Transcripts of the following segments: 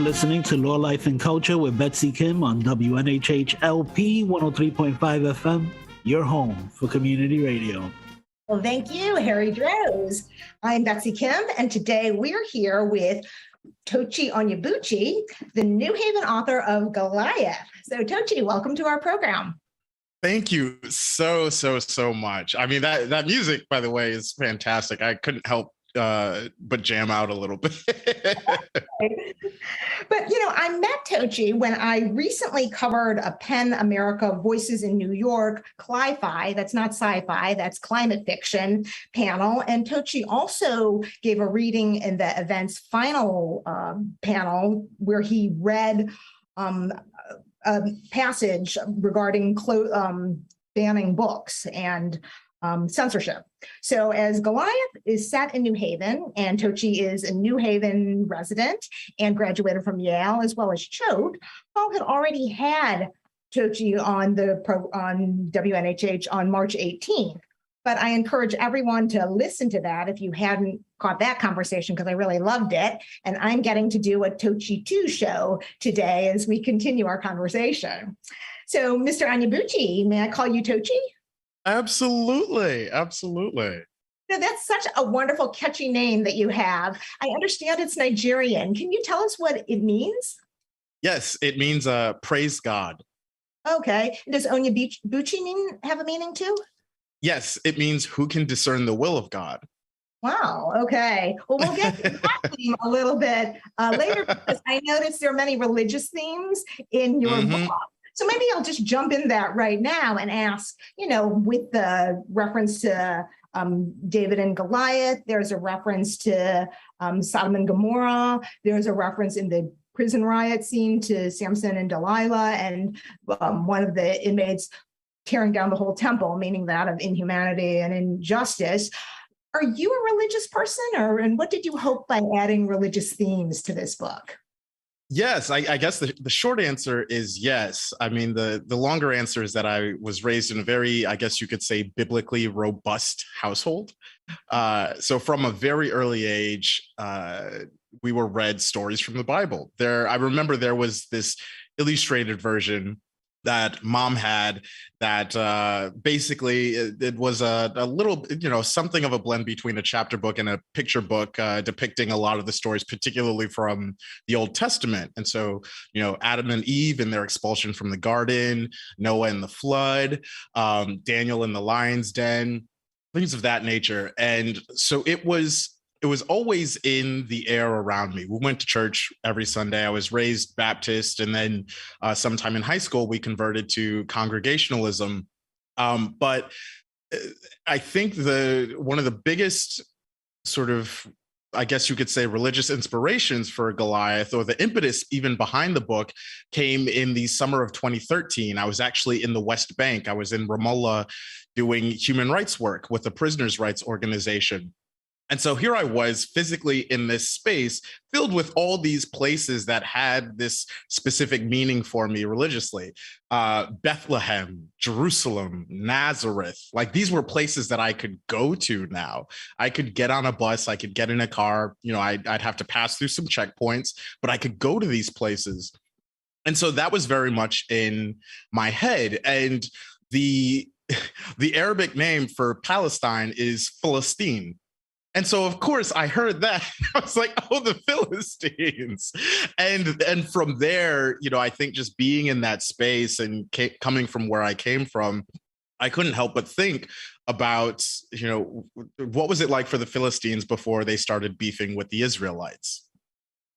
listening to Law, Life, and Culture with Betsy Kim on WNHH LP 103.5 FM, your home for community radio. Well, thank you, Harry Droz. I'm Betsy Kim, and today we're here with Tochi Onyebuchi, the New Haven author of Goliath. So, Tochi, welcome to our program. Thank you so much. I mean, that music, by the way, is fantastic. I couldn't help but jam out a little bit. But, I met Tochi when I recently covered a PEN America Voices in New York Sci-Fi, that's not sci-fi, that's climate fiction panel. And Tochi also gave a reading in the event's final panel where he read a passage regarding banning books and censorship. So as Goliath is set in New Haven, and Tochi is a New Haven resident and graduated from Yale as well as Choate, Paul had already had Tochi on WNHH on March 18th. But I encourage everyone to listen to that if you hadn't caught that conversation, because I really loved it. And I'm getting to do a Tochi 2 show today as we continue our conversation. So, Mr. Onyebuchi, may I call you Tochi? Absolutely. That's such a wonderful, catchy name that you have. I understand it's Nigerian. Can you tell us what it means? Yes, it means praise God. Okay. Does Onyebuchi have a meaning too? Yes, it means who can discern the will of God. Wow. Okay. Well, we'll get to that theme a little bit later, because I noticed there are many religious themes in your book. So maybe I'll just jump in that right now and ask, with the reference to David and Goliath, there's a reference to Sodom and Gomorrah, there's a reference in the prison riot scene to Samson and Delilah, and one of the inmates tearing down the whole temple, meaning that of inhumanity and injustice. Are you a religious person, and what did you hope by adding religious themes to this book? Yes, I guess the short answer is yes. I mean, the longer answer is that I was raised in a very, I guess you could say, biblically robust household. So from a very early age, we were read stories from the Bible. I remember there was this illustrated version that mom had that basically it was a little, something of a blend between a chapter book and a picture book depicting a lot of the stories, particularly from the Old Testament. And so, Adam and Eve and their expulsion from the garden, Noah and the flood, Daniel in the lion's den, things of that nature. And so it was always in the air around me. We went to church every Sunday. I was raised Baptist, and then sometime in high school, we converted to Congregationalism. But I think one of the biggest sort of, I guess you could say, religious inspirations for Goliath, or the impetus even behind the book, came in the summer of 2013. I was actually in the West Bank. I was in Ramallah doing human rights work with the prisoners' rights organization. And so here I was physically in this space filled with all these places that had this specific meaning for me religiously. Bethlehem, Jerusalem, Nazareth, like these were places that I could go to now. I could get on a bus, I could get in a car, I'd have to pass through some checkpoints, but I could go to these places. And so that was very much in my head. And the Arabic name for Palestine is Philistine. And so, of course, I heard that. I was like, oh, the Philistines. And from there, I think just being in that space and coming from where I came from, I couldn't help but think about, what was it like for the Philistines before they started beefing with the Israelites?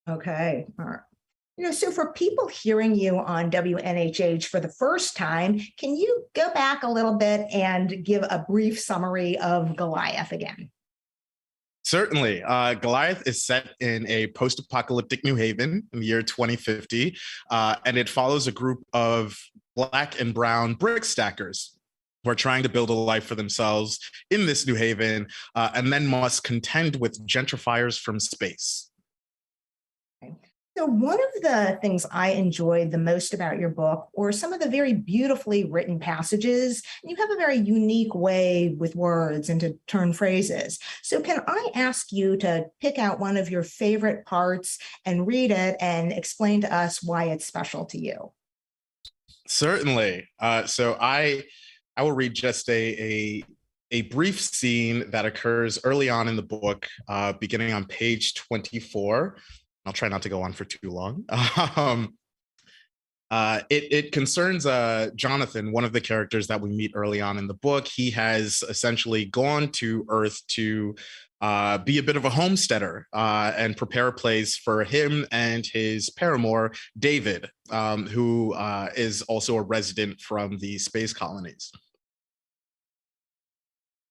Okay. All right. So for people hearing you on WNHH for the first time, can you go back a little bit and give a brief summary of Goliath again? Certainly. Goliath is set in a post-apocalyptic New Haven in the year 2050, and it follows a group of Black and brown brick stackers who are trying to build a life for themselves in this New Haven, and then must contend with gentrifiers from space. So, one of the things I enjoyed the most about your book were some of the very beautifully written passages. You have a very unique way with words and to turn phrases. So, can I ask you to pick out one of your favorite parts and read it and explain to us why it's special to you? Certainly. So I will read just a brief scene that occurs early on in the book, beginning on page 24. I'll try not to go on for too long. It concerns Jonathan, one of the characters that we meet early on in the book. He has essentially gone to Earth to be a bit of a homesteader and prepare a place for him and his paramour, David, who is also a resident from the space colonies.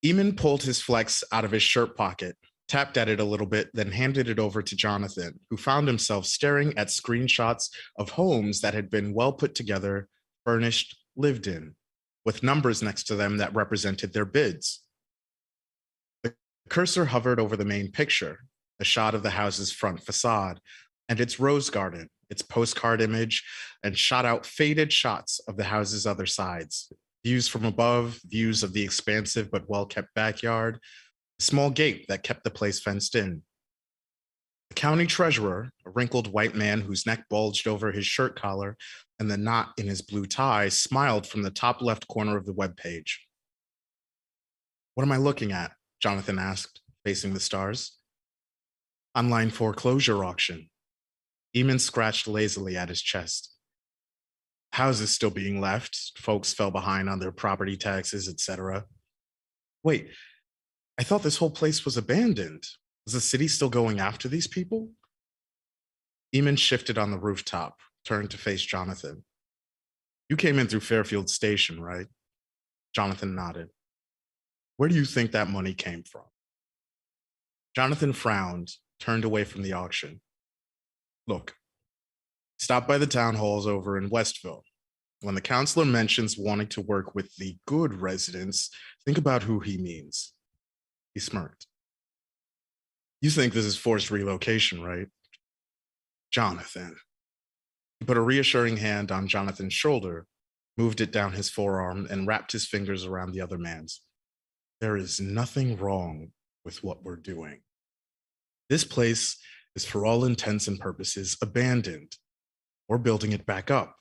Eamon pulled his flex out of his shirt pocket, tapped at it a little bit, then handed it over to Jonathan, who found himself staring at screenshots of homes that had been well put together, furnished, lived in, with numbers next to them that represented their bids. The cursor hovered over the main picture, a shot of the house's front facade, and its rose garden, its postcard image, and shot out faded shots of the house's other sides. Views from above, views of the expansive but well-kept backyard, a small gate that kept the place fenced in. The county treasurer, a wrinkled white man whose neck bulged over his shirt collar and the knot in his blue tie, smiled from the top left corner of the webpage. "What am I looking at?" Jonathan asked, facing the stars. "Online foreclosure auction." Eamon scratched lazily at his chest. Houses still being left, folks fell behind on their property taxes, etc. "Wait, I thought this whole place was abandoned. Was the city still going after these people?" Eamon shifted on the rooftop, turned to face Jonathan. "You came in through Fairfield Station, right?" Jonathan nodded. "Where do you think that money came from?" Jonathan frowned, turned away from the auction. "Look, stop by the town halls over in Westville. When the counselor mentions wanting to work with the good residents, think about who he means." He smirked. "You think this is forced relocation, right?" "Jonathan." He put a reassuring hand on Jonathan's shoulder, moved it down his forearm, and wrapped his fingers around the other man's. "There is nothing wrong with what we're doing. This place is, for all intents and purposes, abandoned. We're building it back up.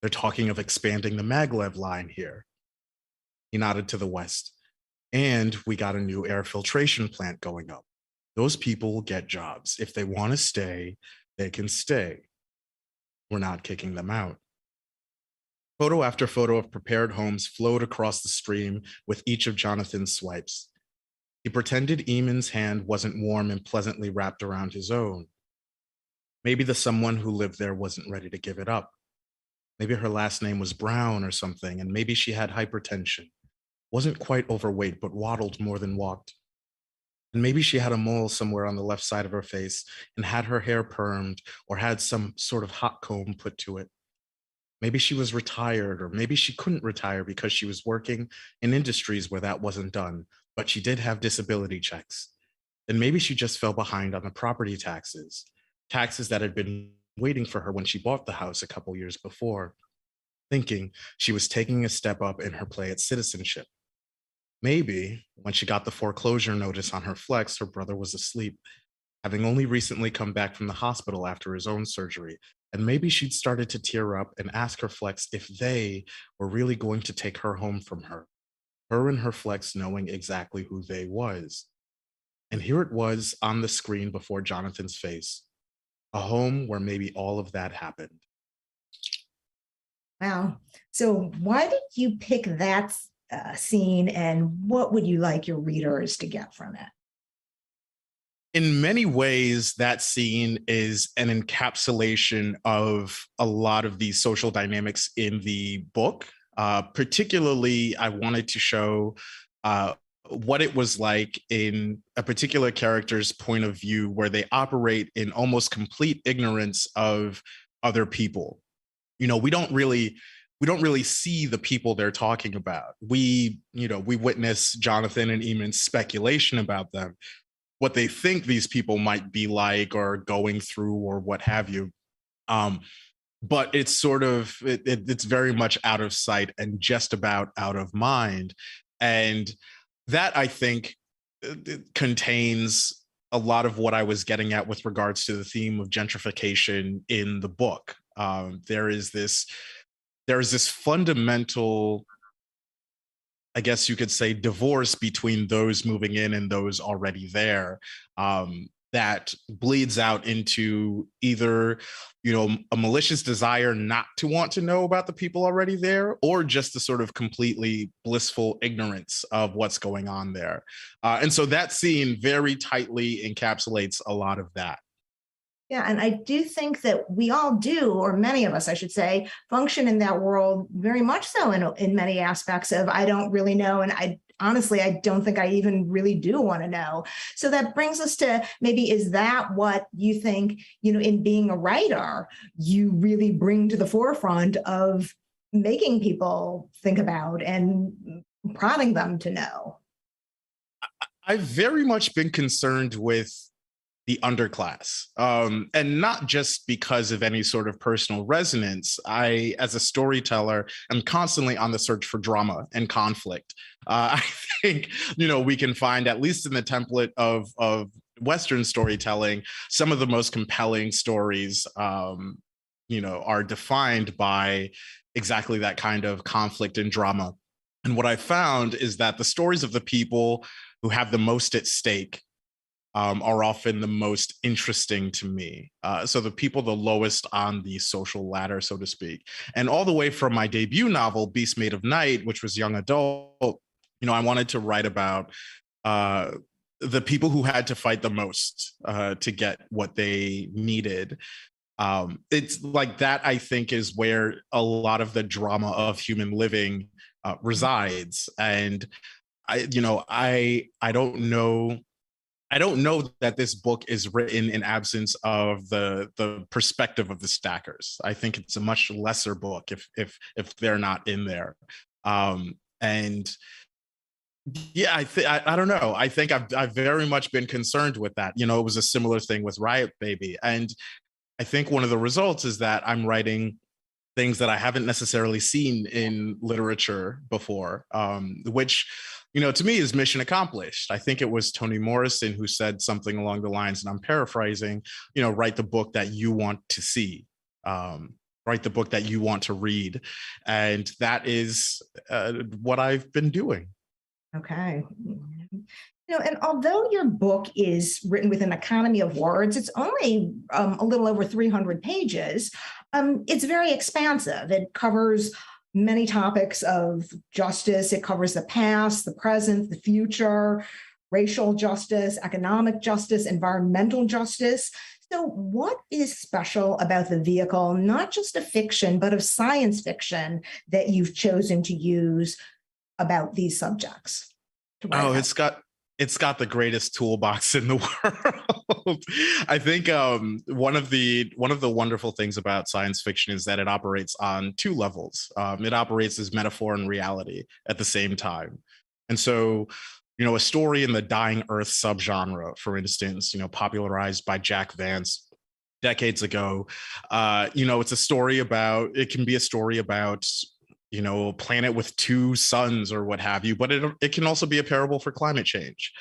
They're talking of expanding the maglev line here." He nodded to the west. "And we got a new air filtration plant going up. Those people will get jobs. If they want to stay, they can stay. We're not kicking them out." Photo after photo of prepared homes flowed across the stream with each of Jonathan's swipes. He pretended Eamon's hand wasn't warm and pleasantly wrapped around his own. Maybe the someone who lived there wasn't ready to give it up. Maybe her last name was Brown or something, and maybe she had hypertension. Wasn't quite overweight, but waddled more than walked. And maybe she had a mole somewhere on the left side of her face and had her hair permed or had some sort of hot comb put to it. Maybe she was retired, or maybe she couldn't retire because she was working in industries where that wasn't done, but she did have disability checks. And maybe she just fell behind on the property taxes, taxes that had been waiting for her when she bought the house a couple years before, thinking she was taking a step up in her play at citizenship. Maybe when she got the foreclosure notice on her flex, her brother was asleep, having only recently come back from the hospital after his own surgery. And maybe she'd started to tear up and ask her flex if they were really going to take her home from her and her flex knowing exactly who they was. And here it was on the screen before Jonathan's face, a home where maybe all of that happened. Wow. So, why did you pick that scene, and what would you like your readers to get from it? In many ways, that scene is an encapsulation of a lot of these social dynamics in the book. Particularly, I wanted to show what it was like in a particular character's point of view, where they operate in almost complete ignorance of other people. You know, we don't really see the people they're talking about. We witness Jonathan and Eamon's speculation about them, what they think these people might be like or going through or what have you. Um, but it's sort of it's very much out of sight and just about out of mind, and that I think it contains a lot of what I was getting at with regards to the theme of gentrification in the book. There is this fundamental, I guess you could say, divorce between those moving in and those already there, that bleeds out into either, a malicious desire not to want to know about the people already there, or just the sort of completely blissful ignorance of what's going on there. And so that scene very tightly encapsulates a lot of that. Yeah, and I do think that we all do, or many of us, I should say, function in that world very much so in many aspects of I don't really know, and I honestly I don't think I even really do want to know. So that brings us to maybe is that what you think, in being a writer, you really bring to the forefront of making people think about and prodding them to know? I've very much been concerned with the underclass. And not just because of any sort of personal resonance. I, as a storyteller, am constantly on the search for drama and conflict. I think, we can find, at least in the template of Western storytelling, some of the most compelling stories, are defined by exactly that kind of conflict and drama. And what I found is that the stories of the people who have the most at stake are often the most interesting to me. So the people the lowest on the social ladder, so to speak. And all the way from my debut novel, Beast Made of Night, which was young adult, I wanted to write about the people who had to fight the most to get what they needed. It's like that, I think, is where a lot of the drama of human living resides. And I don't know. I don't know that this book is written in absence of the perspective of the stackers. I think it's a much lesser book if they're not in there. And yeah, I don't know. I think I've very much been concerned with that. It was a similar thing with Riot Baby, and I think one of the results is that I'm writing things that I haven't necessarily seen in literature before, which, to me is mission accomplished. I think it was Toni Morrison who said something along the lines, and I'm paraphrasing, write the book that you want to see, write the book that you want to read. And that is what I've been doing. Okay. And although your book is written with an economy of words, it's only a little over 300 pages. It's very expansive. It covers many topics of justice. It covers the past, the present, the future, racial justice, economic justice, environmental justice. So what is special about the vehicle, not just of fiction, but of science fiction that you've chosen to use about these subjects? Oh, it's got the greatest toolbox in the world. I think one of the wonderful things about science fiction is that it operates on two levels. It operates as metaphor and reality at the same time. And so, a story in the dying Earth subgenre, for instance, popularized by Jack Vance decades ago, it's a story about, it can be a story about a planet with two suns or what have you, but it can also be a parable for climate change.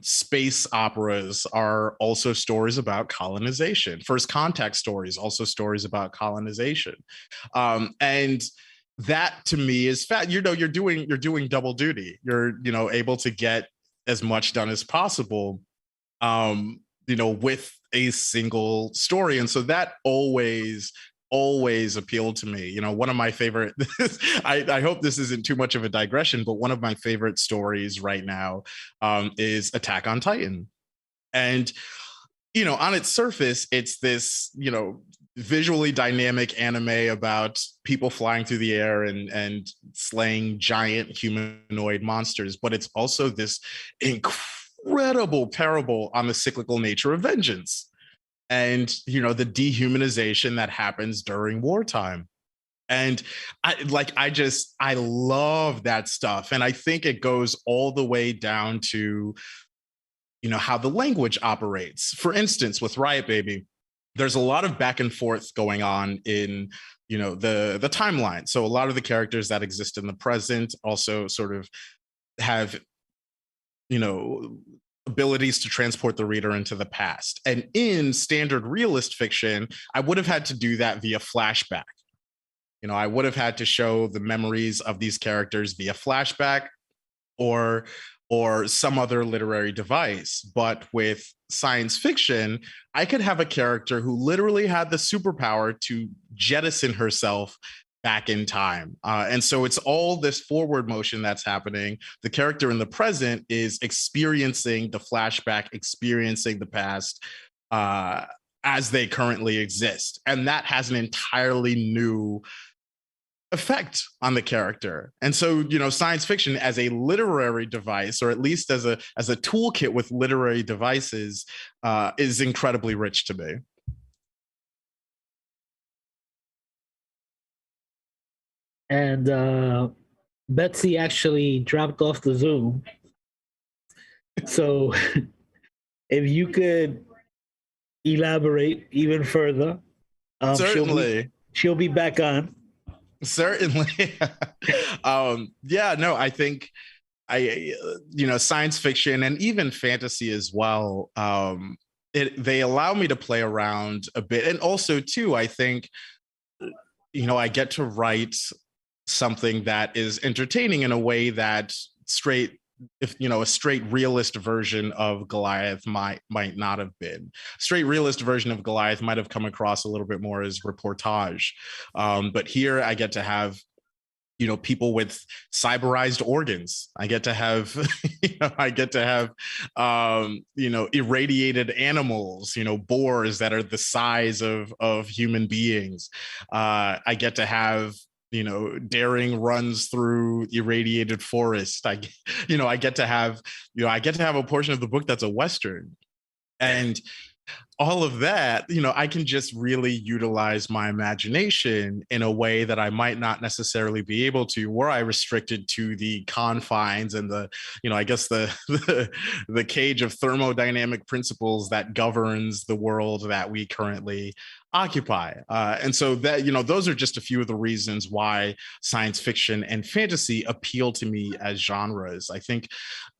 Space operas are also stories about colonization. First contact stories, also stories about colonization. And that to me is fat. You're doing double duty. You're, able to get as much done as possible, with a single story. And so that always appealed to me. One of my favorite, I hope this isn't too much of a digression, but one of my favorite stories right now is Attack on Titan. And, on its surface, it's this, visually dynamic anime about people flying through the air and slaying giant humanoid monsters. But it's also this incredible parable on the cyclical nature of vengeance. And the dehumanization that happens during wartime. And I love that stuff. And I think it goes all the way down to how the language operates. For instance, with Riot Baby, there's a lot of back and forth going on in the timeline. So a lot of the characters that exist in the present also sort of have abilities to transport the reader into the past. And in standard realist fiction, I would have had to do that via flashback. I would have had to show the memories of these characters via flashback or some other literary device. But with science fiction, I could have a character who literally had the superpower to jettison herself back in time. And so it's all this forward motion that's happening. The character in the present is experiencing the flashback, experiencing the past as they currently exist. And that has an entirely new effect on the character. And so, science fiction as a literary device, or at least as a toolkit with literary devices, is incredibly rich to me. And Betsy actually dropped off the Zoom. So if you could elaborate even further, Certainly. She'll be back on. Certainly. I think science fiction and even fantasy as well, they allow me to play around a bit. And also too, I think, I get to write something that is entertaining in a way that a straight realist version of Goliath might not have been. Straight realist version of Goliath might have come across a little bit more as reportage. But here I get to have, people with cyberized organs. I get to have, irradiated animals, boars that are the size of human beings. I get to have, daring runs through irradiated forest. I get to have a portion of the book that's a Western. And all of that, I can just really utilize my imagination in a way that I might not necessarily be able to, were I restricted to the confines and the cage of thermodynamic principles that governs the world that we currently occupy. And so that, those are just a few of the reasons why science fiction and fantasy appeal to me as genres. I think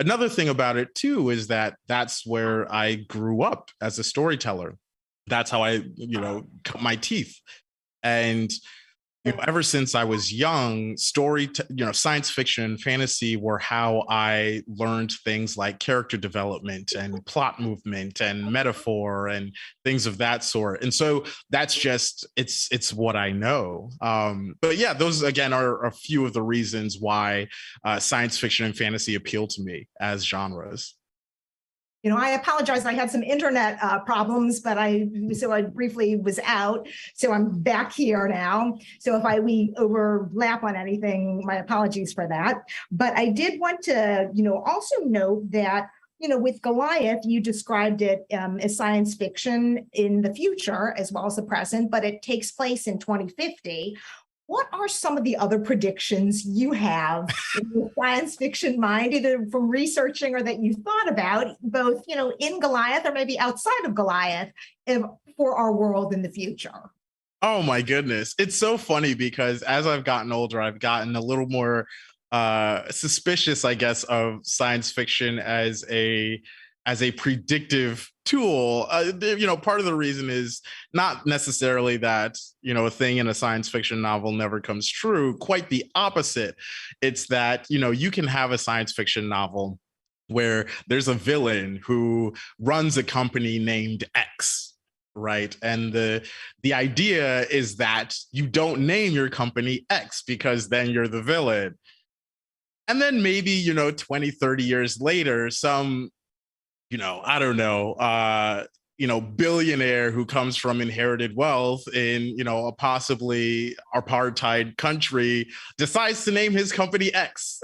another thing about it too is that that's where I grew up as a storyteller. That's how I, cut my teeth. And ever since I was young, science fiction, fantasy were how I learned things like character development and plot movement and metaphor and things of that sort. And so that's just, it's what I know. But yeah, those again are a few of the reasons why science fiction and fantasy appeal to me as genres. I apologize. I had some internet problems, but I briefly was out. So I'm back here now. So if we overlap on anything, my apologies for that. But I did want to, also note that, with Goliath, you described it as science fiction in the future as well as the present, but it takes place in 2050. What are some of the other predictions you have in your science fiction mind, either from researching or that you thought about, both, in Goliath or maybe outside of Goliath, for our world in the future? Oh my goodness. It's so funny because as I've gotten older, I've gotten a little more suspicious, I guess, of science fiction as a predictive tool. Part of the reason is not necessarily that, a thing in a science fiction novel never comes true. Quite the opposite. It's that, you can have a science fiction novel where there's a villain who runs a company named X, right? And the idea is that you don't name your company X because then you're the villain. And then maybe, 20, 30 years later, some I don't know, billionaire who comes from inherited wealth in, a possibly apartheid country decides to name his company X.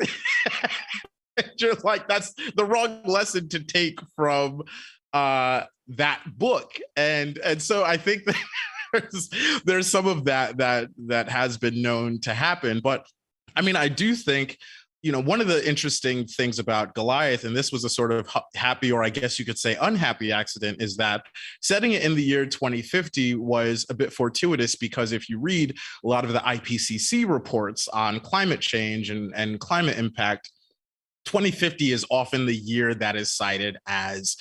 Just like that's the wrong lesson to take from that book. And so I think that there's some of that has been known to happen. But I mean, I do think one of the interesting things about Goliath, and this was a sort of happy, or I guess you could say unhappy accident, is that setting it in the year 2050 was a bit fortuitous, because if you read a lot of the IPCC reports on climate change and climate impact, 2050 is often the year that is cited as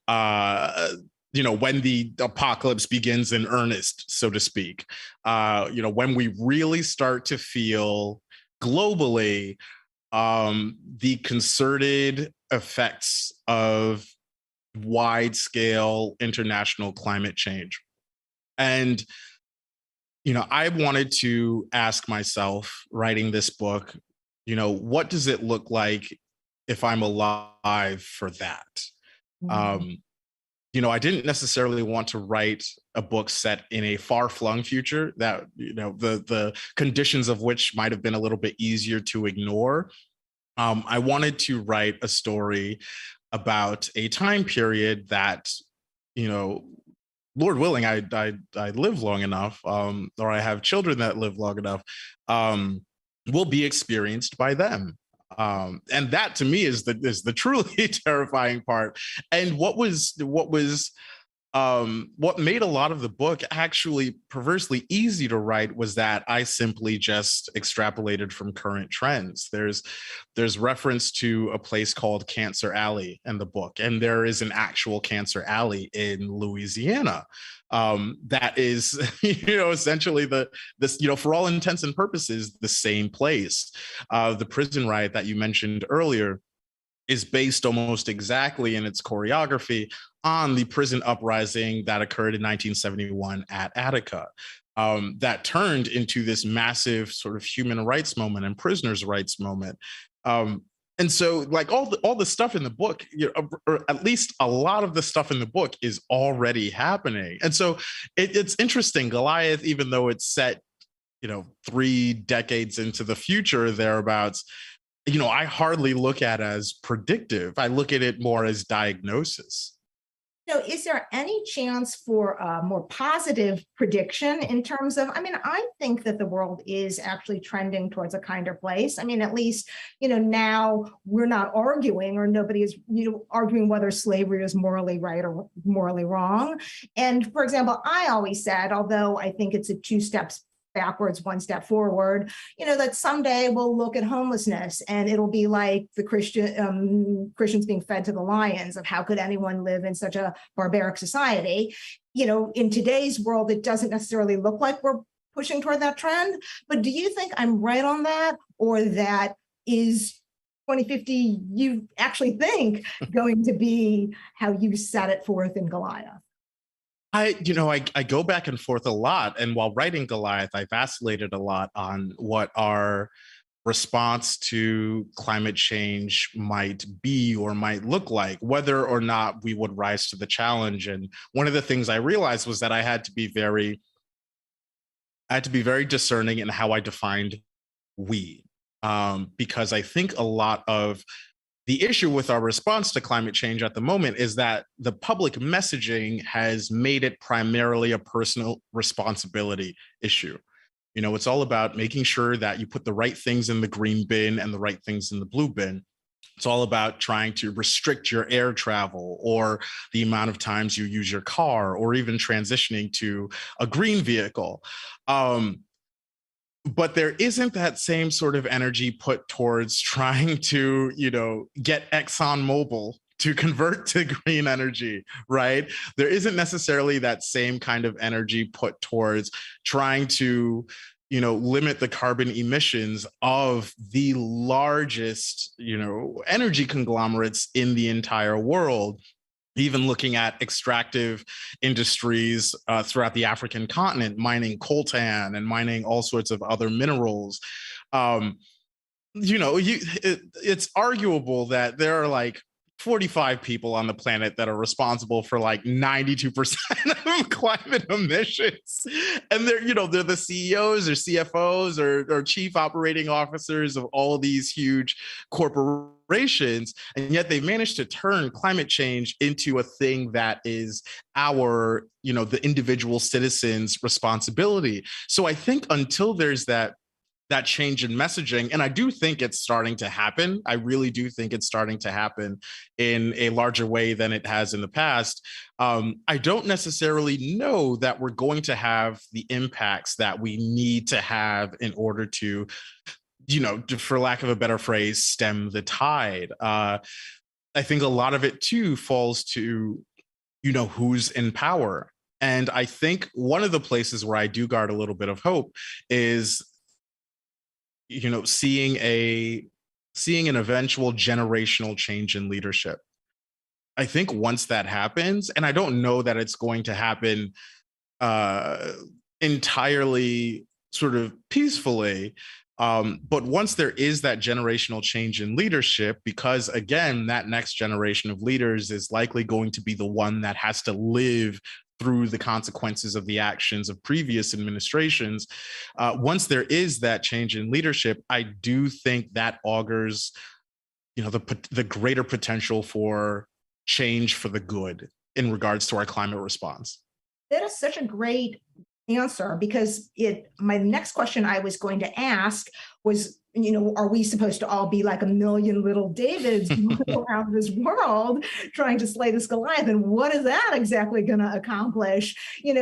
when the apocalypse begins in earnest, so to speak. When we really start to feel globally the concerted effects of wide-scale international climate change. And I wanted to ask myself, writing this book, what does it look like if I'm alive for that? I didn't necessarily want to write a book set in a far-flung future that, the conditions of which might have been a little bit easier to ignore. I wanted to write a story about a time period that, Lord willing, I live long enough, or I have children that live long enough, will be experienced by them. And that to me is the truly terrifying part. And what made a lot of the book actually perversely easy to write was that I simply just extrapolated from current trends. There's reference to a place called Cancer Alley in the book, and there is an actual Cancer Alley in Louisiana. That is, essentially for all intents and purposes, the same place. The prison riot that you mentioned earlier is based almost exactly in its choreography on the prison uprising that occurred in 1971 at Attica, that turned into this massive sort of human rights moment and prisoners' rights moment. And so, like, all the stuff in the book, or at least a lot of the stuff in the book, is already happening. And so it's interesting. Goliath, even though it's set, 3 decades into the future, thereabouts, I hardly look at as predictive. I look at it more as diagnosis. So is there any chance for a more positive prediction in terms of, I think that the world is actually trending towards a kinder place. At least, now we're not arguing, or nobody is, arguing whether slavery is morally right or morally wrong. And for example, I always said, although I think it's a 2 steps backwards, 1 step forward, that someday we'll look at homelessness and it'll be like the Christians being fed to the lions, of how could anyone live in such a barbaric society. In today's world, it doesn't necessarily look like we're pushing toward that trend. But do you think I'm right on that, or that is 2050, you actually think, going to be how you set it forth in Goliath? I go back and forth a lot. And while writing Goliath, I vacillated a lot on what our response to climate change might be or might look like, whether or not we would rise to the challenge. And one of the things I realized was that I had to be very discerning in how I defined we, because I think a lot of the issue with our response to climate change at the moment is that the public messaging has made it primarily a personal responsibility issue. It's all about making sure that you put the right things in the green bin and the right things in the blue bin. It's all about trying to restrict your air travel, or the amount of times you use your car, or even transitioning to a green vehicle. But there isn't that same sort of energy put towards trying to, get ExxonMobil to convert to green energy, right? There isn't necessarily that same kind of energy put towards trying to, limit the carbon emissions of the largest, energy conglomerates in the entire world. Even looking at extractive industries throughout the African continent, mining coltan and mining all sorts of other minerals. It's arguable that there are like 45 people on the planet that are responsible for like 92% of climate emissions. And they're the CEOs or CFOs or chief operating officers of all of these huge corporations. And yet they've managed to turn climate change into a thing that is our, the individual citizens' responsibility. So I think until there's that that change in messaging. And I do think it's starting to happen. I really do think it's starting to happen in a larger way than it has in the past. I don't necessarily know that we're going to have the impacts that we need to have in order to, for lack of a better phrase, stem the tide. I think a lot of it too falls to, who's in power. And I think one of the places where I do guard a little bit of hope is, seeing an eventual generational change in leadership. I think once that happens, and I don't know that it's going to happen uh, entirely sort of peacefully, but once there is that generational change in leadership, because again, that next generation of leaders is likely going to be the one that has to live through the consequences of the actions of previous administrations. Once there is that change in leadership, I do think that augurs, the greater potential for change for the good in regards to our climate response. That is such a great answer, because my next question I was going to ask was, are we supposed to all be like a million little Davids around this world trying to slay this Goliath? And what is that exactly going to accomplish?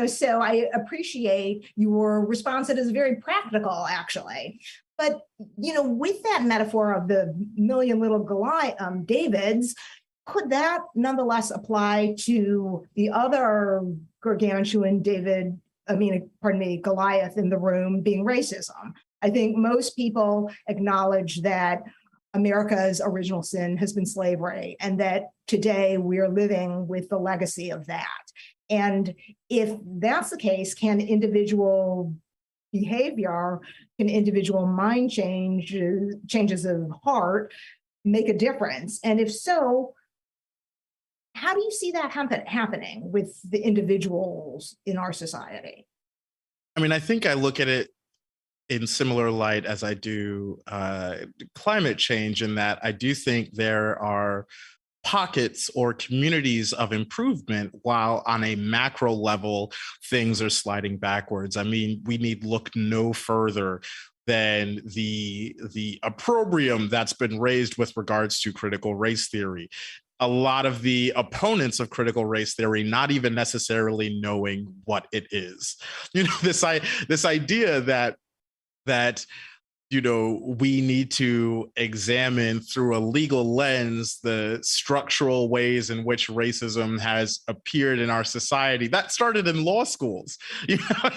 So I appreciate your response. It is very practical, actually. But, with that metaphor of the million little Davids, could that nonetheless apply to the other gargantuan Goliath in the room being racism? I think most people acknowledge that America's original sin has been slavery, and that today we are living with the legacy of that. And if that's the case, can individual behavior, can individual mind changes of heart make a difference? And if so, how do you see that happening with the individuals in our society? I mean, I think I look at it in similar light as I do climate change, in that I do think there are pockets or communities of improvement, while on a macro level, things are sliding backwards. I mean, we need look no further than the opprobrium that's been raised with regards to critical race theory. A lot of the opponents of critical race theory not even necessarily knowing what it is. This idea that we need to examine through a legal lens the structural ways in which racism has appeared in our society. That started in law schools,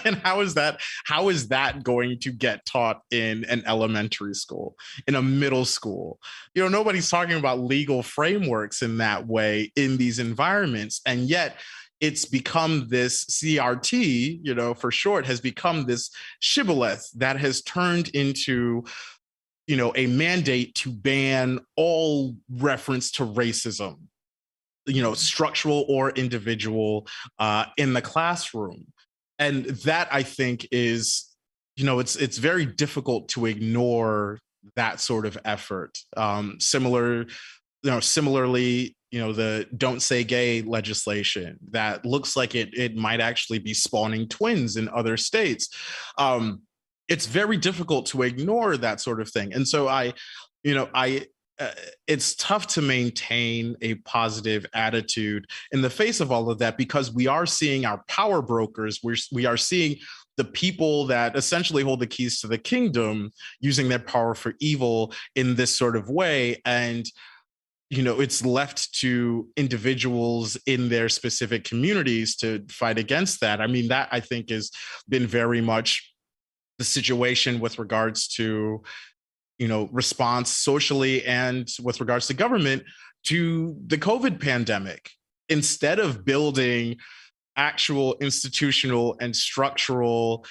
and how is that going to get taught in an elementary school, in a middle school? Nobody's talking about legal frameworks in that way in these environments, and yet it's become this CRT, for short, has become this shibboleth that has turned into, a mandate to ban all reference to racism, structural or individual, in the classroom. And that, I think, is, it's very difficult to ignore that sort of effort. Similarly, the Don't Say Gay legislation that looks like it might actually be spawning twins in other states. It's very difficult to ignore that sort of thing. And so it's tough to maintain a positive attitude in the face of all of that, because we are seeing our power brokers, we are seeing the people that essentially hold the keys to the kingdom using their power for evil in this sort of way. And it's left to individuals in their specific communities to fight against that. I mean, that, I think, has been very much the situation with regards to, response socially and with regards to government to the COVID pandemic. Instead of building actual institutional and structural,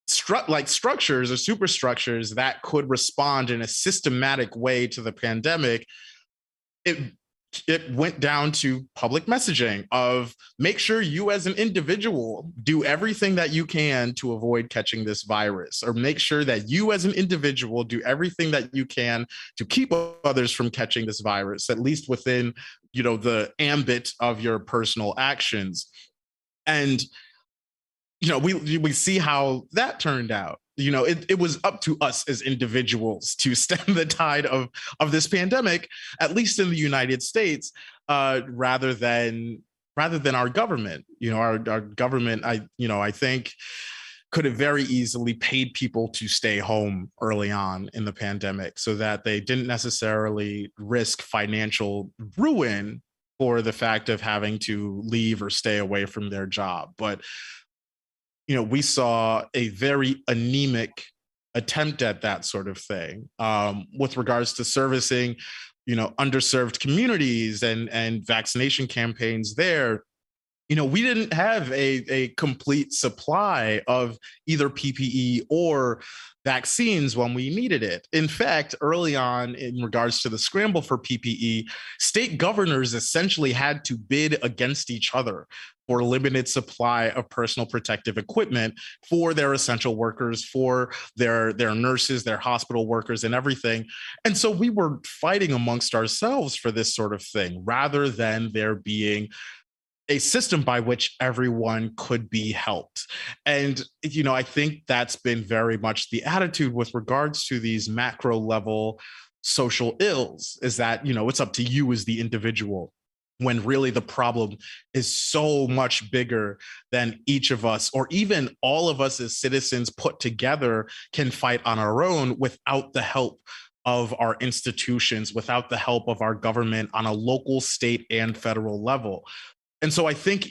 structures or superstructures that could respond in a systematic way to the pandemic, it went down to public messaging of make sure you as an individual do everything that you can to avoid catching this virus, or make sure that you as an individual do everything that you can to keep others from catching this virus, at least within, the ambit of your personal actions. And we see how that turned out. It was up to us as individuals to stem the tide of this pandemic, at least in the United States, rather than our government. Our government, I think, could have very easily paid people to stay home early on in the pandemic so that they didn't necessarily risk financial ruin for the fact of having to leave or stay away from their job. But we saw a very anemic attempt at that sort of thing, with regards to servicing, underserved communities and vaccination campaigns there. We didn't have a complete supply of either PPE or vaccines when we needed it. In fact, early on, in regards to the scramble for PPE, state governors essentially had to bid against each other for limited supply of personal protective equipment for their essential workers, for their nurses, their hospital workers, and everything. And so we were fighting amongst ourselves for this sort of thing, rather than there being a system by which everyone could be helped. And, I think that's been very much the attitude with regards to these macro level social ills, is that, it's up to you as the individual, when really the problem is so much bigger than each of us, or even all of us as citizens put together, can fight on our own without the help of our institutions, without the help of our government on a local, state, and federal level. And so I think,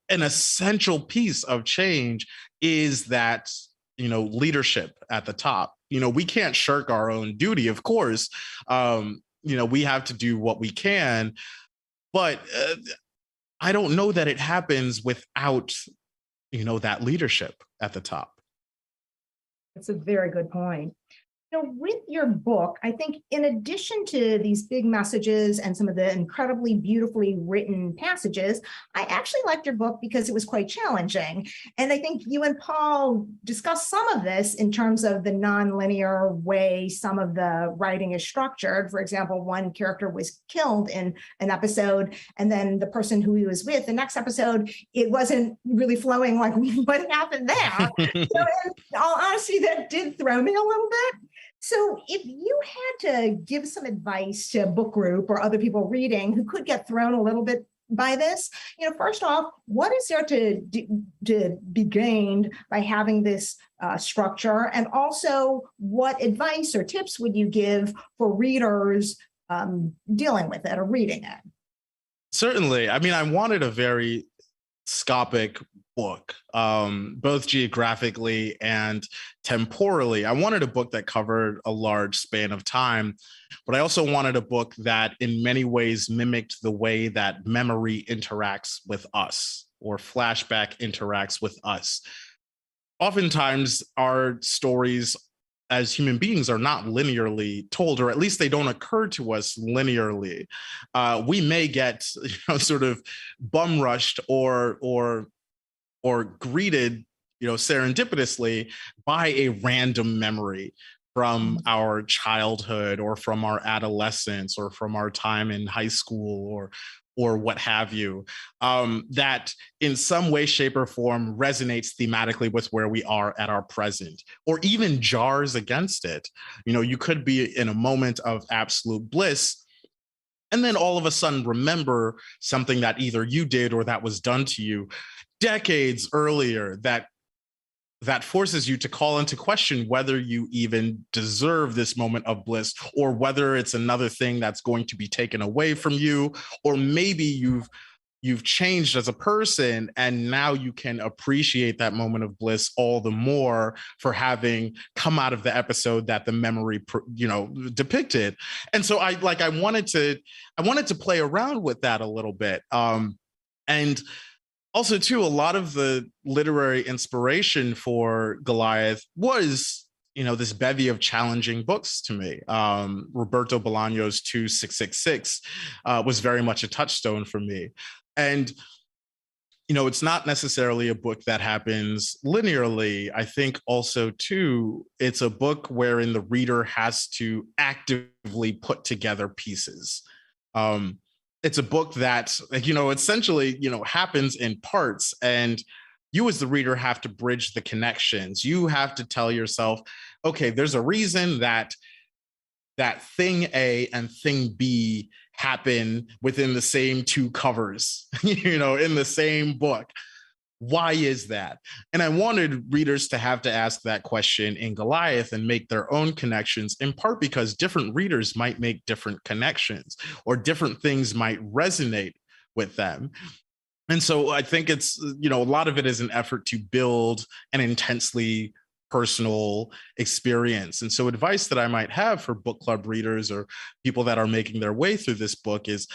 an essential piece of change is that, leadership at the top. We can't shirk our own duty, of course. We have to do what we can, but I don't know that it happens without, that leadership at the top. That's a very good point. With your book, I think in addition to these big messages and some of the incredibly beautifully written passages, I actually liked your book because it was quite challenging. And I think you and Paul discussed some of this in terms of the nonlinear way some of the writing is structured. For example, one character was killed in an episode, and then the person who he was with, the next episode, it wasn't really flowing like what happened there. So in all honesty, that did throw me a little bit. So if you had to give some advice to a book group or other people reading who could get thrown a little bit by this, first off, what is there to be gained by having this structure? And also, what advice or tips would you give for readers dealing with it or reading it? Certainly. I mean, I wanted a very scopic book, both geographically and temporally. I wanted a book that covered a large span of time, but I also wanted a book that in many ways mimicked the way that memory interacts with us, or flashback interacts with us. Oftentimes, our stories as human beings are not linearly told, or at least they don't occur to us linearly. We may get, sort of bum rushed or greeted, serendipitously by a random memory from our childhood, or from our adolescence, or from our time in high school, or what have you, that in some way, shape, or form resonates thematically with where we are at our present, or even jars against it. You could be in a moment of absolute bliss, and then all of a sudden remember something that either you did or that was done to you decades earlier, that forces you to call into question whether you even deserve this moment of bliss, or whether it's another thing that's going to be taken away from you, or maybe you've changed as a person, and now you can appreciate that moment of bliss all the more for having come out of the episode that the memory depicted. And so I wanted to play around with that a little bit, and also, too, a lot of the literary inspiration for Goliath was, this bevy of challenging books to me. Roberto Bolaño's 2666 was very much a touchstone for me. And, it's not necessarily a book that happens linearly. I think also, too, it's a book wherein the reader has to actively put together pieces. It's a book that, essentially, happens in parts. And you as the reader have to bridge the connections. You have to tell yourself, okay, there's a reason that thing A and thing B happen within the same two covers, in the same book. Why is that? And I wanted readers to have to ask that question in Goliath and make their own connections, in part because different readers might make different connections or different things might resonate with them. And so I think it's, a lot of it is an effort to build an intensely personal experience. And so advice that I might have for book club readers or people that are making their way through this book is,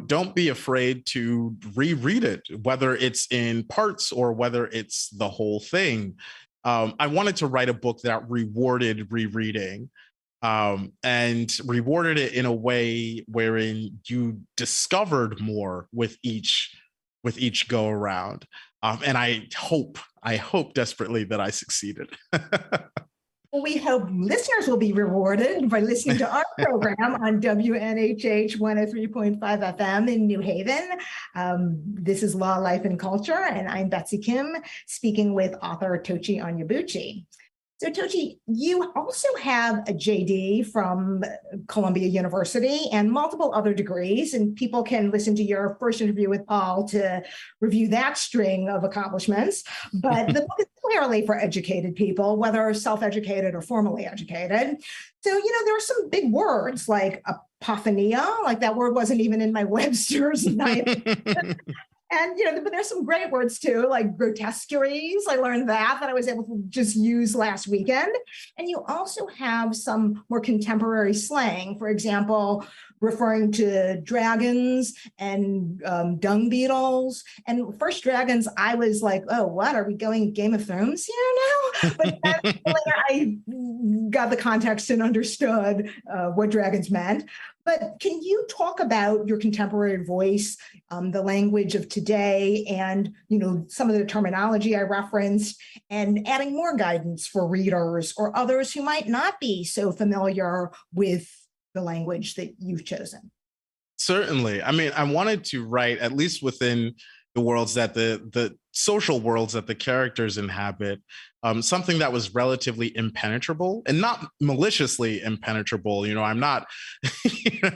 don't be afraid to reread it, whether it's in parts or whether it's the whole thing. I wanted to write a book that rewarded rereading, and rewarded it in a way wherein you discovered more with each go around. And I hope desperately that I succeeded. Well, we hope listeners will be rewarded by listening to our program on WNHH 103.5 FM in New Haven. This is Law, Life, and Culture, and I'm Betsy Kim, speaking with author Tochi Onyebuchi. So Tochi, you also have a JD from Columbia University and multiple other degrees, and people can listen to your first interview with Paul to review that string of accomplishments. But the book is clearly for educated people, whether self-educated or formally educated. So, there are some big words like apophenia, like that word wasn't even in my Webster's. And, but there's some great words too, like grotesqueries. I learned that I was able to just use last weekend. And you also have some more contemporary slang, for example, referring to dragons and dung beetles. And first dragons, I was like, oh, what? Are we going Game of Thrones here now? But then later I got the context and understood what dragons meant. But can you talk about your contemporary voice, the language of today, and some of the terminology I referenced, and adding more guidance for readers or others who might not be so familiar with the language that you've chosen? Certainly. I mean, I wanted to write, at least within the worlds that the social worlds that the characters inhabit, something that was relatively impenetrable and not maliciously impenetrable. I'm not,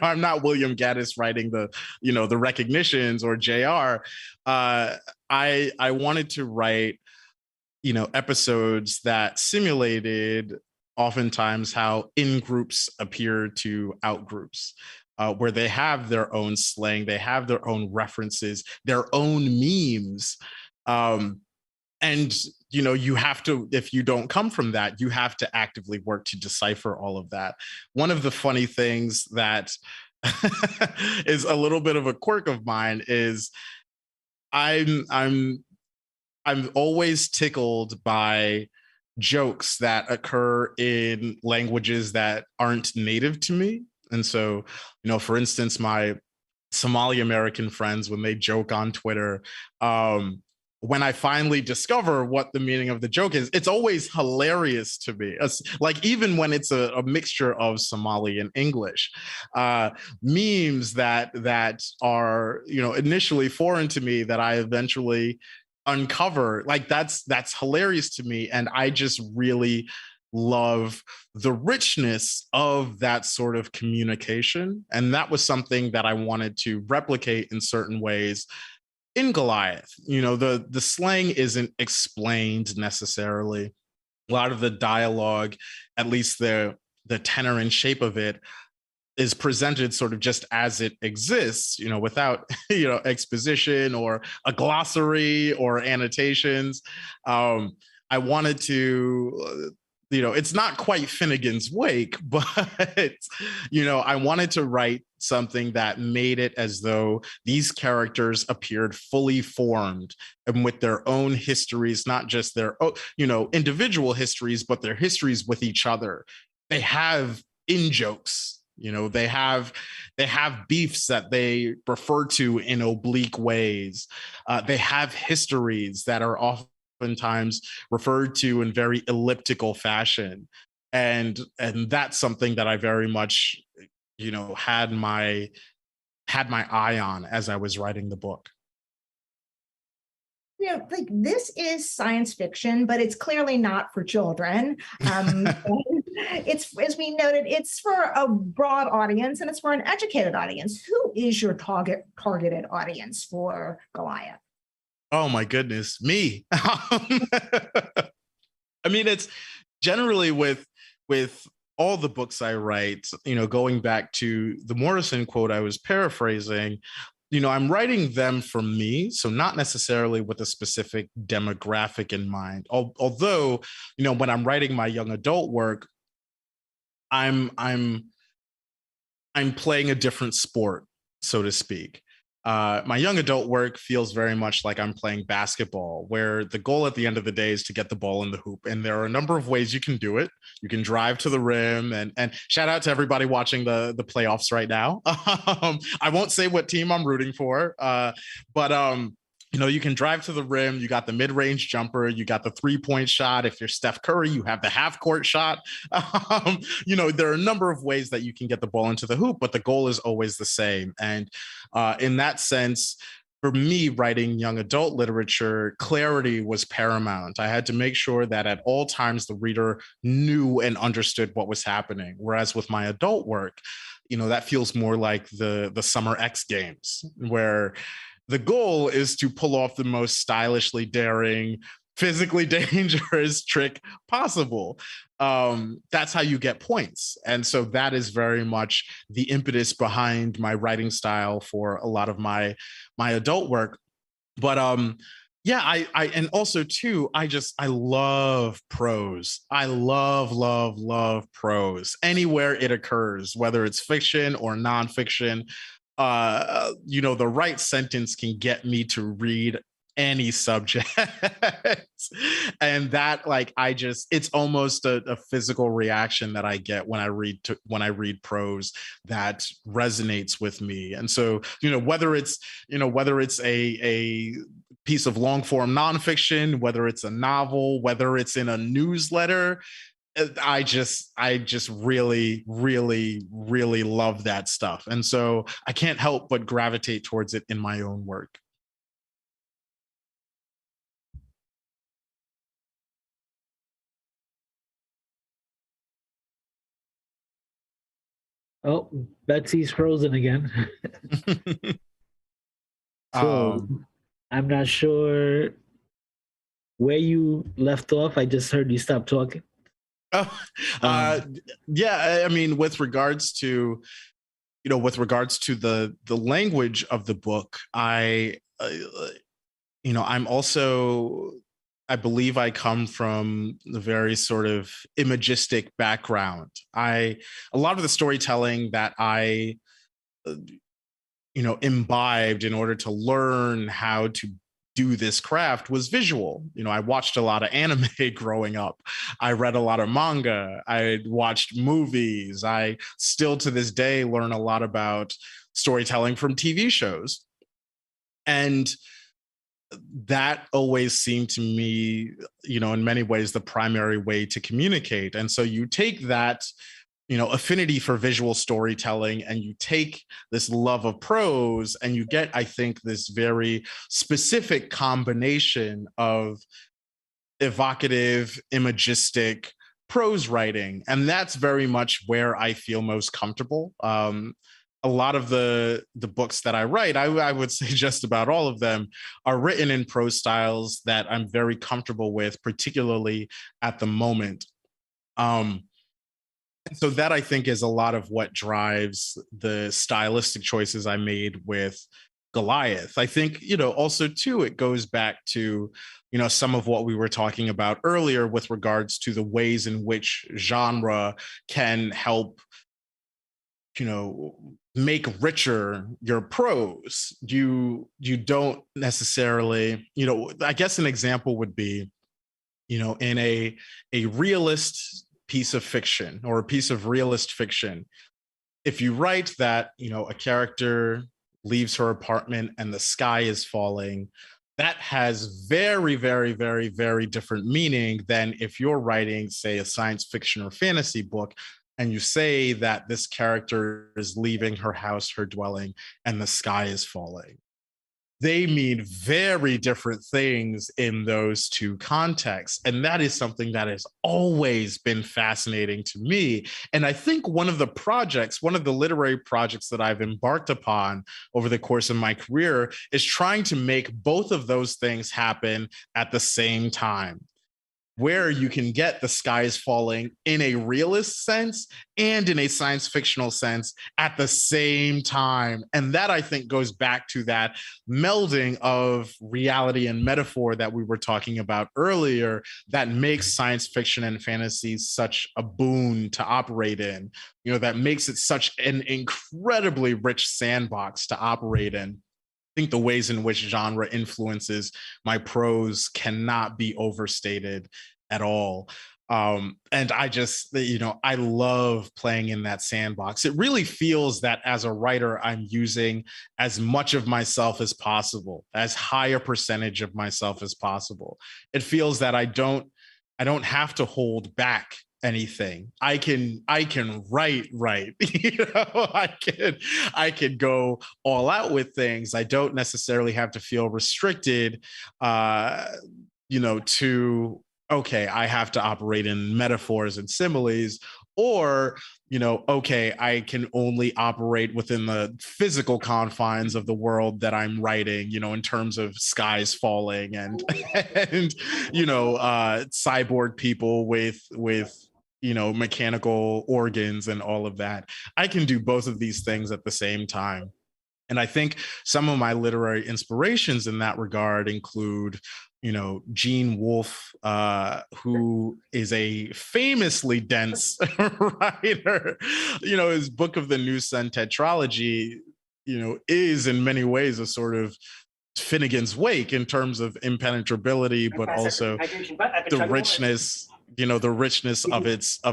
I'm not William Gaddis writing the recognitions or JR. I wanted to write, episodes that simulated oftentimes how in groups appear to out groups. Where they have their own slang, they have their own references, their own memes. And, you have to, if you don't come from that, you have to actively work to decipher all of that. One of the funny things that is a little bit of a quirk of mine is I'm always tickled by jokes that occur in languages that aren't native to me. And so, for instance, my Somali American friends, when they joke on Twitter, when I finally discover what the meaning of the joke is, it's always hilarious to me. Like, even when it's a mixture of Somali and English, memes that are, initially foreign to me that I eventually uncover, like that's hilarious to me. And I just really love the richness of that sort of communication. And that was something that I wanted to replicate in certain ways in Goliath. The slang isn't explained necessarily. A lot of the dialogue, at least the tenor and shape of it, is presented sort of just as it exists, without, exposition or a glossary or annotations. I wanted to, it's not quite Finnegan's Wake, but, I wanted to write something that made it as though these characters appeared fully formed and with their own histories, not just their, individual histories, but their histories with each other. They have in-jokes. They have beefs that they refer to in oblique ways. They have histories that are oftentimes referred to in very elliptical fashion, and that's something that I very much, had my eye on as I was writing the book. like this is science fiction, but it's clearly not for children. It's, as we noted, it's for a broad audience and it's for an educated audience. Who is your targeted audience for Goliath? Oh my goodness, me. I mean, it's generally with all the books I write, going back to the Morrison quote I was paraphrasing, I'm writing them for me, so not necessarily with a specific demographic in mind. Although, when I'm writing my young adult work, I'm playing a different sport, so to speak. My young adult work feels very much like I'm playing basketball, where the goal at the end of the day is to get the ball in the hoop. And there are a number of ways you can do it. You can drive to the rim, and shout out to everybody watching the playoffs right now. I won't say what team I'm rooting for, but you can drive to the rim. You got the mid-range jumper. You got the three-point shot. If you're Steph Curry, you have the half-court shot. There are a number of ways that you can get the ball into the hoop, but the goal is always the same. And in that sense, for me, writing young adult literature, clarity was paramount. I had to make sure that at all times the reader knew and understood what was happening. Whereas with my adult work, that feels more like the Summer X Games, where the goal is to pull off the most stylishly daring, physically dangerous trick possible. That's how you get points. And so that is very much the impetus behind my writing style for a lot of my adult work. But yeah, I and also too, I love prose. I love prose anywhere it occurs, whether it's fiction or nonfiction. The right sentence can get me to read any subject. And that, it's almost a physical reaction that I get when I read prose that resonates with me. And so, whether it's a piece of long form nonfiction, whether it's a novel, whether it's in a newsletter, I just really, really, really love that stuff. And so I can't help but gravitate towards it in my own work. Oh, Betsy's frozen again. So I'm not sure where you left off. I just heard you stop talking. Yeah, I mean, with regards to the language of the book, I'm also, I believe I come from a very sort of imagistic background. A lot of the storytelling that I imbibed in order to learn how to do this craft was visual. I watched a lot of anime growing up. I read a lot of manga. I watched movies. I still to this day learn a lot about storytelling from TV shows. And that always seemed to me, in many ways, the primary way to communicate. And so you take that affinity for visual storytelling, and you take this love of prose, and you get, I think, this very specific combination of evocative, imagistic prose writing. And that's very much where I feel most comfortable. A lot of the books that I write, I would say just about all of them, are written in prose styles that I'm very comfortable with, particularly at the moment. So that, I think, is a lot of what drives the stylistic choices I made with Goliath. I think, also too, it goes back to, some of what we were talking about earlier with regards to the ways in which genre can help, make richer your prose. You don't necessarily, I guess an example would be, in a realist piece of fiction or a piece of realist fiction, if you write that a character leaves her apartment and the sky is falling, that has very, very, very, very different meaning than if you're writing, say, a science fiction or fantasy book, and you say that this character is leaving her house, her dwelling, and the sky is falling. they mean very different things in those two contexts. And that is something that has always been fascinating to me. And I think one of the literary projects that I've embarked upon over the course of my career is trying to make both of those things happen at the same time, where you can get the sky is falling in a realist sense and in a science fictional sense at the same time. And that, I think, goes back to that melding of reality and metaphor that we were talking about earlier, that makes science fiction and fantasy such a boon to operate in, that makes it such an incredibly rich sandbox to operate in. I think the ways in which genre influences my prose cannot be overstated at all. And I just, I love playing in that sandbox. It really feels that as a writer, I'm using as much of myself as possible, as high a percentage of myself as possible. It feels that I don't have to hold back anything. I can write. I can go all out with things. I don't necessarily have to feel restricted, to, okay, I have to operate in metaphors and similes, or, okay, I can only operate within the physical confines of the world that I'm writing, in terms of skies falling and cyborg people with mechanical organs and all of that. I can do both of these things at the same time. And I think some of my literary inspirations in that regard include, Gene Wolfe, who is a famously dense writer. His Book of the New Sun tetralogy, is in many ways a sort of Finnegan's Wake in terms of impenetrability, but also the richness of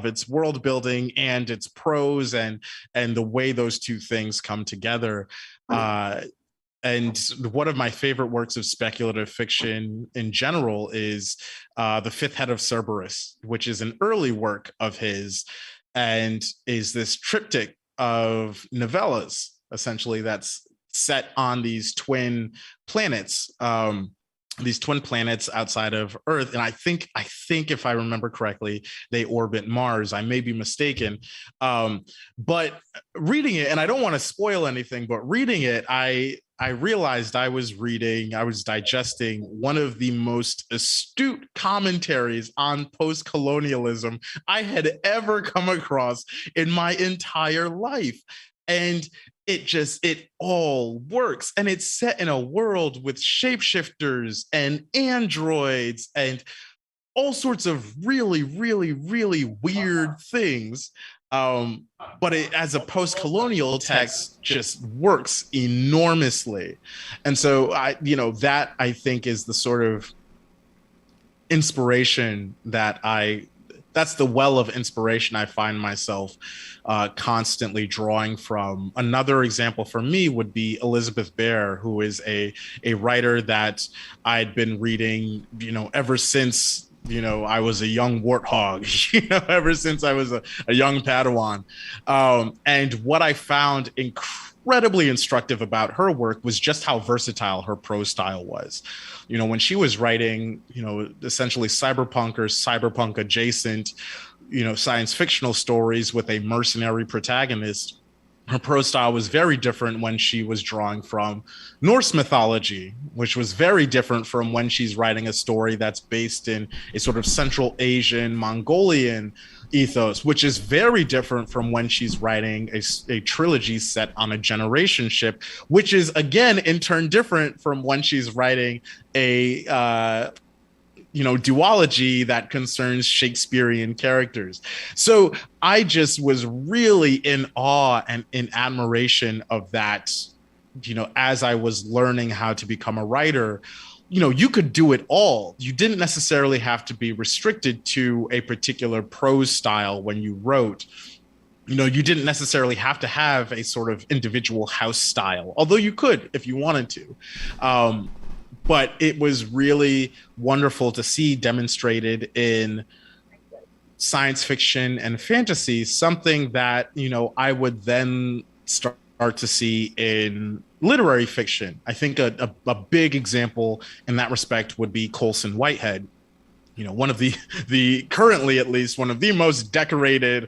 its world building and its prose and the way those two things come together. And one of my favorite works of speculative fiction in general is The Fifth Head of Cerberus, which is an early work of his and is this triptych of novellas, essentially, that's set on these twin planets. These twin planets outside of Earth. And I think if I remember correctly, they orbit Mars. I may be mistaken. But reading it, and I don't want to spoil anything, but reading it, I realized I was digesting one of the most astute commentaries on post-colonialism I had ever come across in my entire life. And it all works. And it's set in a world with shapeshifters and androids and all sorts of really, really, really weird things. But it, as a post-colonial text, just works enormously. And so that I think is the sort of inspiration that's the well of inspiration I find myself constantly drawing from. Another example for me would be Elizabeth Bear, who is a writer that I'd been reading, ever since, I was a young warthog, ever since I was a young Padawan. And what I found incredibly instructive about her work was just how versatile her prose style was. When she was writing, essentially cyberpunk or cyberpunk adjacent, science fictional stories with a mercenary protagonist, her prose style was very different when she was drawing from Norse mythology, which was very different from when she's writing a story that's based in a sort of Central Asian, Mongolian ethos, which is very different from when she's writing a trilogy set on a generation ship, which is, again, in turn different from when she's writing a duology that concerns Shakespearean characters. So I just was really in awe and in admiration of that, as I was learning how to become a writer. You could do it all. You didn't necessarily have to be restricted to a particular prose style when you wrote. You didn't necessarily have to have a sort of individual house style, although you could if you wanted to. But it was really wonderful to see demonstrated in science fiction and fantasy, something that, I would then start to see in literary fiction. I think a big example in that respect would be Colson Whitehead. You know, one of the currently at least one of the most decorated,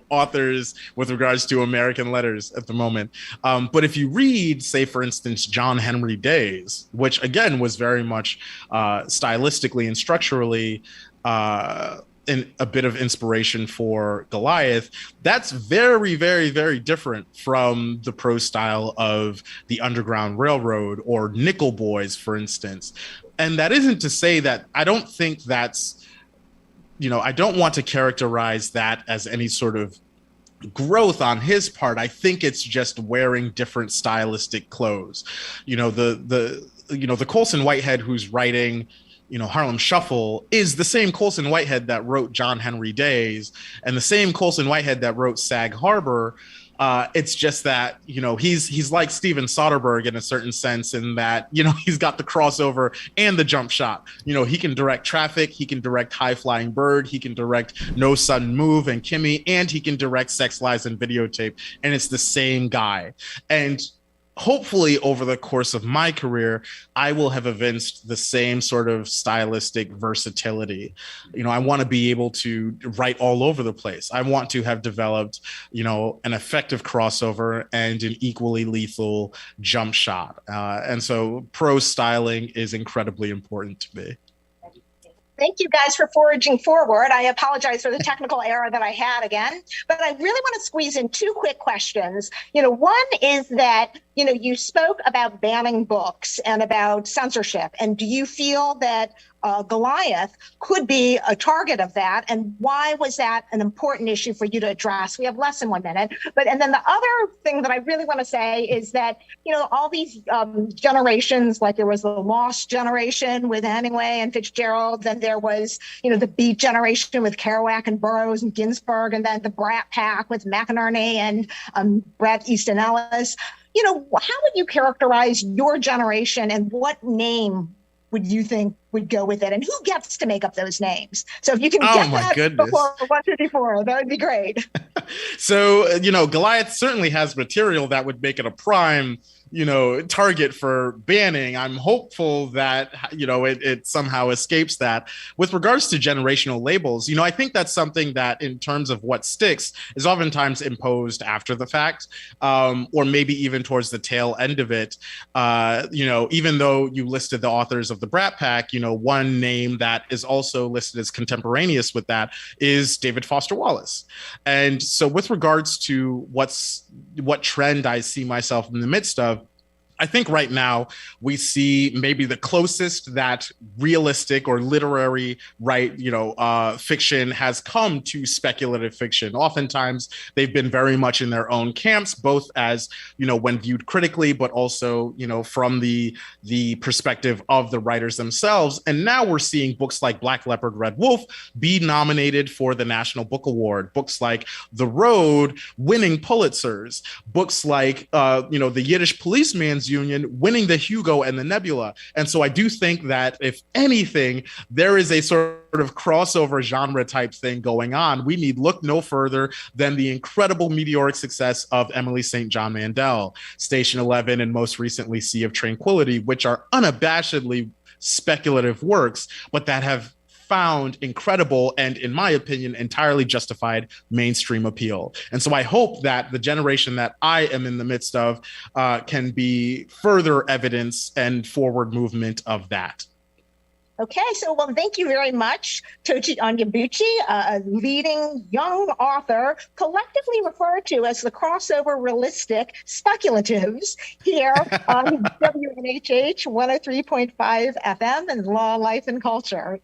authors with regards to American letters at the moment. But if you read, say, for instance, John Henry Days, which again was very much stylistically and structurally a bit of inspiration for Goliath, that's very, very, very different from the prose style of the Underground Railroad or Nickel Boys, for instance. And that isn't to say that I don't think that's, I don't want to characterize that as any sort of growth on his part. I think it's just wearing different stylistic clothes. The Colson Whitehead who's writing Harlem Shuffle is the same Colson Whitehead that wrote John Henry Days and the same Colson Whitehead that wrote Sag Harbor. It's just that, he's like Steven Soderbergh in a certain sense in that, he's got the crossover and the jump shot. He can direct Traffic, he can direct High Flying Bird, he can direct No Sudden Move and Kimmy, and he can direct Sex, Lies, and Videotape. And it's the same guy. And hopefully over the course of my career, I will have evinced the same sort of stylistic versatility. I want to be able to write all over the place. I want to have developed, an effective crossover and an equally lethal jump shot. And so prose styling is incredibly important to me. Thank you guys for foraging forward. I apologize for the technical error that I had again, but I really want to squeeze in two quick questions. One is that, you spoke about banning books and about censorship. And do you feel that Goliath could be a target of that? And why was that an important issue for you to address? We have less than 1 minute. And then the other thing that I really want to say is that, all these generations, like there was the Lost generation with Hemingway and Fitzgerald, then there was, the Beat generation with Kerouac and Burroughs and Ginsberg, and then the Brat Pack with McInerney and Bret Easton Ellis. How would you characterize your generation and what name would you think would go with it? And who gets to make up those names? So if you can get that before 154, that would be great. So, Goliath certainly has material that would make it a prime, target for banning. I'm hopeful that, it somehow escapes that. With regards to generational labels, I think that's something that in terms of what sticks is oftentimes imposed after the fact, or maybe even towards the tail end of it. Even though you listed the authors of the Brat Pack, one name that is also listed as contemporaneous with that is David Foster Wallace. And so with regards to what trend I see myself in the midst of, I think right now we see maybe the closest that realistic or literary, fiction has come to speculative fiction. Oftentimes they've been very much in their own camps, both as, when viewed critically, but also, from the perspective of the writers themselves. And now we're seeing books like Black Leopard, Red Wolf be nominated for the National Book Award. Books like The Road winning Pulitzers. Books like, the Yiddish Policeman's Union winning the Hugo and the Nebula. And so I do think that if anything, there is a sort of crossover genre type thing going on. We need look no further than the incredible meteoric success of Emily St. John Mandel, Station 11, and most recently Sea of Tranquility, which are unabashedly speculative works, but that have found incredible and, in my opinion, entirely justified mainstream appeal. And so I hope that the generation that I am in the midst of can be further evidence and forward movement of that. Okay, so thank you very much, Tochi Onyebuchi, a leading young author, collectively referred to as the crossover realistic speculatives here on WNHH 103.5 FM and Law, Life, and Culture.